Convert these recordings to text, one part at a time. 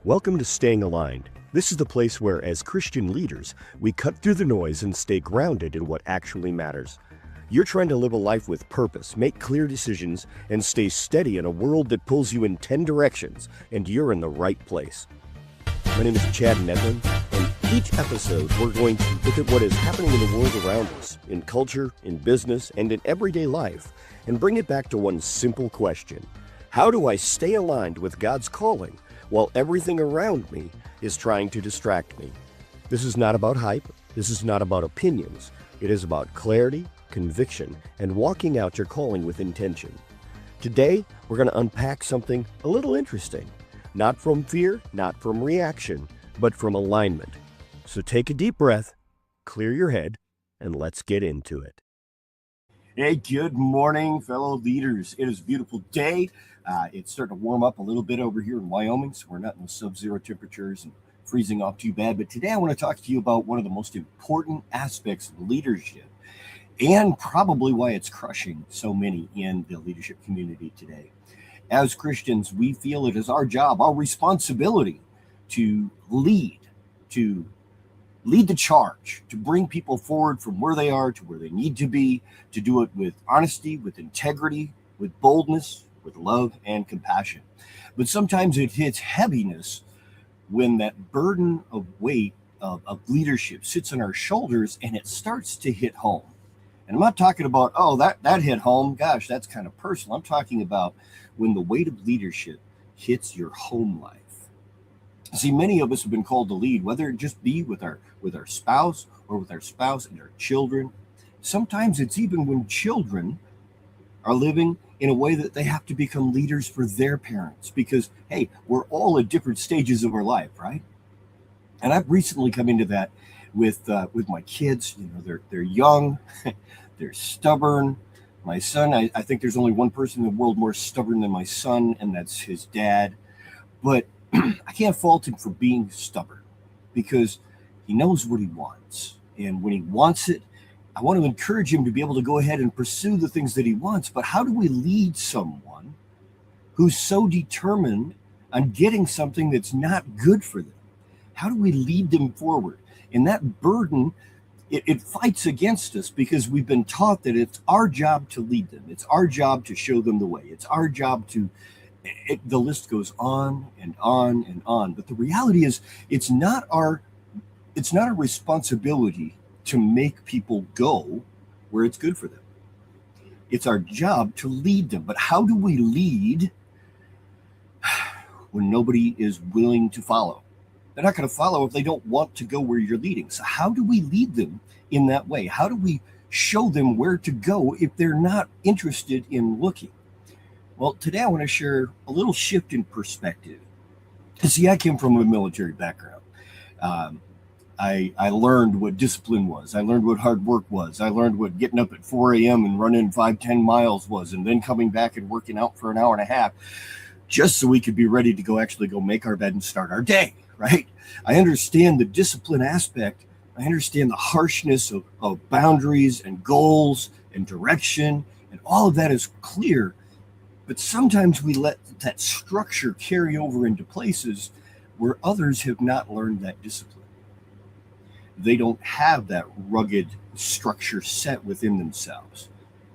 Welcome to Staying Aligned. This is the place where, as Christian leaders, we cut through the noise and stay grounded in what actually matters. You're trying to live a life with purpose, make clear decisions, and stay steady in a world that pulls you in 10 directions, and you're in the right place. My name is Chad Nedlin, and each episode we're going to look at what is happening in the world around us, in culture, in business, and in everyday life, and bring it back to one simple question. How do I stay aligned with God's calling while everything around me is trying to distract me? This is not about hype. This is not about opinions. It is about clarity, conviction, and walking out your calling with intention. Today, we're going to unpack something a little interesting. Not from fear, not from reaction, but from alignment. So take a deep breath, clear your head, and let's get into it. Hey, good morning, fellow leaders. It is a beautiful day. It's starting to warm up a little bit over here in Wyoming, so we're not in the sub-zero temperatures and freezing off too bad. But today I want to talk to you about one of the most important aspects of leadership and probably why it's crushing so many in the leadership community today. As Christians, we feel it is our job, our responsibility to lead the charge, to bring people forward from where they are to where they need to be, to do it with honesty, with integrity, with boldness, with love and compassion. But sometimes it hits heaviness when that burden of weight of leadership sits on our shoulders and it starts to hit home. And I'm not talking about, that hit home. Gosh, that's kind of personal. I'm talking about when the weight of leadership hits your home life. See, many of us have been called to lead, whether it just be with our spouse or with our spouse and our children. Sometimes it's even when children are living in a way that they have to become leaders for their parents because, hey, we're all at different stages of our life, right? And I've recently come into that with my kids. You know, they're young, they're stubborn. My son, I think there's only one person in the world more stubborn than my son, and that's his dad. But I can't fault him for being stubborn because he knows what he wants. And when he wants it, I want to encourage him to be able to go ahead and pursue the things that he wants. But how do we lead someone who's so determined on getting something that's not good for them? How do we lead them forward? And that burden, it fights against us because we've been taught that it's our job to lead them. It's our job to show them the way. It's our job to, the list goes on and on and on. But the reality is it's not our responsibility to make people go where it's good for them. It's our job to lead them. But how do we lead when nobody is willing to follow? They're not going to follow if they don't want to go where you're leading. So how do we lead them in that way? How do we show them where to go if they're not interested in looking? Well, today I want to share a little shift in perspective. See, I came from a military background. I learned what discipline was. I learned what hard work was. I learned what getting up at 4 a.m. and running 5-10 miles was, and then coming back and working out for an hour and a half just so we could be ready to go make our bed and start our day, right? I understand the discipline aspect. I understand the harshness of boundaries and goals and direction, and all of that is clear. But sometimes we let that structure carry over into places where others have not learned that discipline. They don't have that rugged structure set within themselves.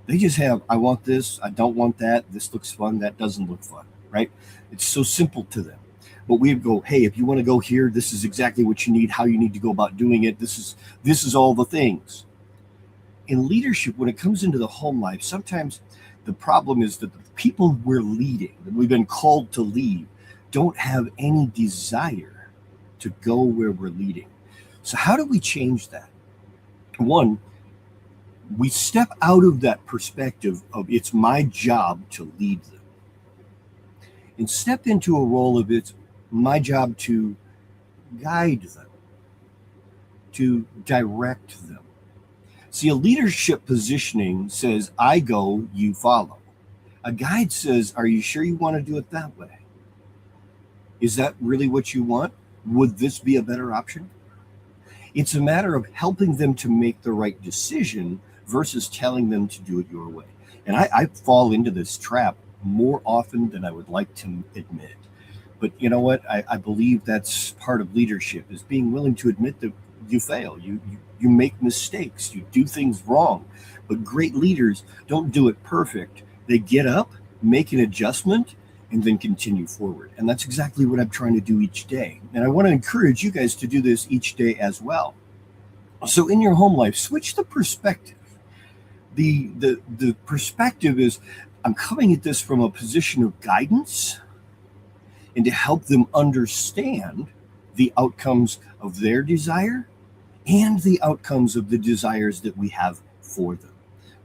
They just have, I want this, I don't want that, this looks fun, that doesn't look fun, right? It's so simple to them. But we go, hey, if you want to go here, this is exactly what you need, how you need to go about doing it. This is all the things. In leadership, when it comes into the home life, sometimes the problem is that the people we're leading, that we've been called to lead, don't have any desire to go where we're leading. So how do we change that? One, we step out of that perspective of it's my job to lead them and step into a role of it's my job to guide them, to direct them. See, a leadership positioning says, I go, you follow. A guide says, are you sure you want to do it that way? Is that really what you want? Would this be a better option? It's a matter of helping them to make the right decision versus telling them to do it your way. And I fall into this trap more often than I would like to admit. But you know what? I believe that's part of leadership, is being willing to admit that you fail. You make mistakes. You do things wrong. But great leaders don't do it perfect. They get up, make an adjustment, and then continue forward. And that's exactly what I'm trying to do each day. And I want to encourage you guys to do this each day as well. So in your home life, switch the perspective. The perspective is, I'm coming at this from a position of guidance and to help them understand the outcomes of their desire and the outcomes of the desires that we have for them,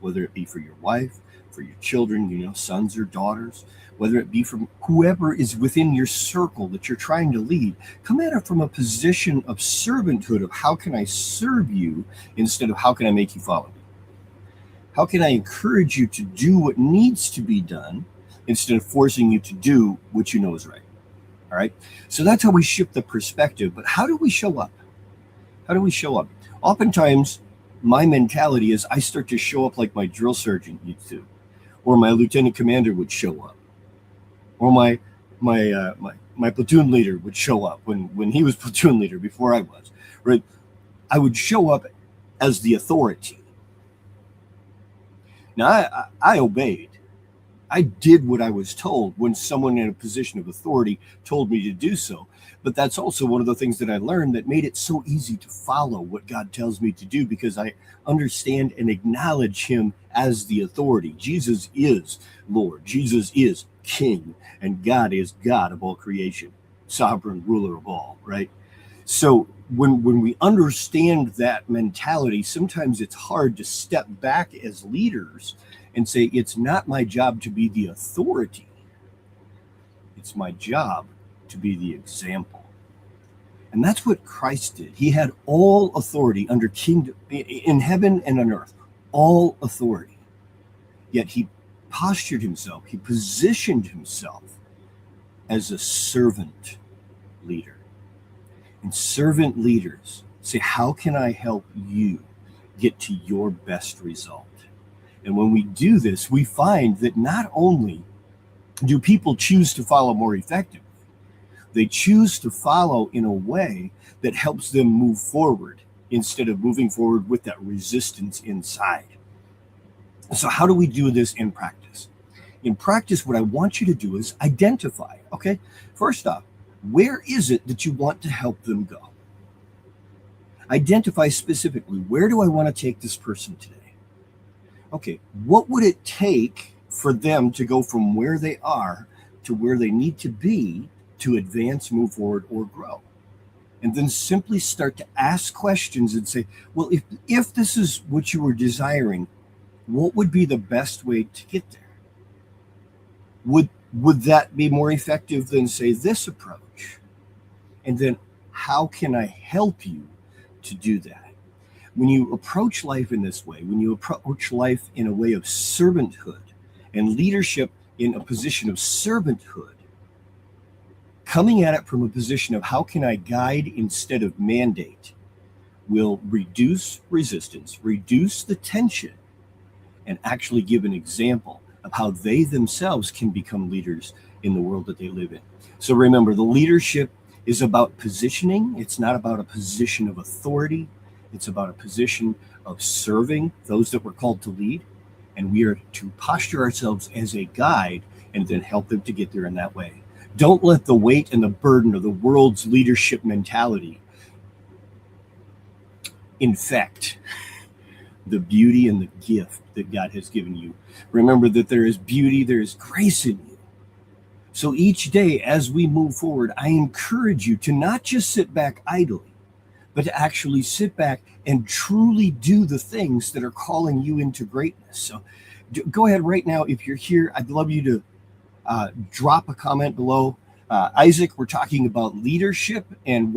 whether it be for your wife, for your children, sons or daughters, whether it be from whoever is within your circle that you're trying to lead. Come at it from a position of servanthood, of how can I serve you instead of how can I make you follow me? How can I encourage you to do what needs to be done instead of forcing you to do what you know is right? All right. So that's how we shift the perspective. But how do we show up? How do we show up? Oftentimes, my mentality is I start to show up like my drill sergeant used to, or my lieutenant commander would show up, or my platoon leader would show up when he was platoon leader before I was. Right? I would show up as the authority. Now, I obeyed. I did what I was told when someone in a position of authority told me to do so. But that's also one of the things that I learned that made it so easy to follow what God tells me to do, because I understand and acknowledge him as the authority. Jesus is Lord. Jesus is King. And God is God of all creation, sovereign ruler of all, right? So when we understand that mentality, sometimes it's hard to step back as leaders and say, it's not my job to be the authority. It's my job to be the example. And that's what Christ did. He had all authority under kingdom in heaven and on earth, all authority. Yet he postured himself, he positioned himself as a servant leader. And servant leaders say, how can I help you get to your best result? And when we do this, we find that not only do people choose to follow more effectively, they choose to follow in a way that helps them move forward instead of moving forward with that resistance inside. So how do we do this in practice? In practice, what I want you to do is identify, okay? First off, where is it that you want to help them go? Identify specifically, where do I want to take this person today? Okay, what would it take for them to go from where they are to where they need to be to advance, move forward, or grow? And then simply start to ask questions and say, well, if this is what you were desiring, what would be the best way to get there? Would that be more effective than, say, this approach? And then how can I help you to do that? When you approach life in this way, when you approach life in a way of servanthood and leadership in a position of servanthood, coming at it from a position of how can I guide instead of mandate, will reduce resistance, reduce the tension, and actually give an example of how they themselves can become leaders in the world that they live in. So remember, the leadership is about positioning. It's not about a position of authority. It's about a position of serving those that we're called to lead. And we are to posture ourselves as a guide and then help them to get there in that way. Don't let the weight and the burden of the world's leadership mentality infect the beauty and the gift that God has given you. Remember that there is beauty, there is grace in you. So each day as we move forward, I encourage you to not just sit back idly, but to actually sit back and truly do the things that are calling you into greatness. So go ahead right now. If you're here, I'd love you to drop a comment below. Isaac, we're talking about leadership and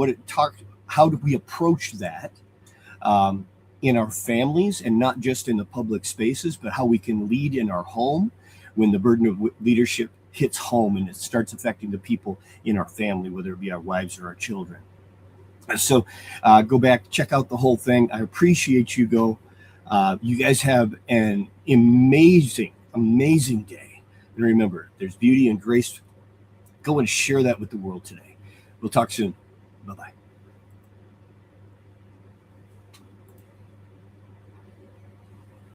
how do we approach that in our families, and not just in the public spaces, but how we can lead in our home when the burden of leadership hits home and it starts affecting the people in our family, whether it be our wives or our children. So go back, check out the whole thing. I appreciate you. You guys have an amazing day. And remember, there's beauty and grace Go and share that with the world today. We'll talk soon. Bye-bye.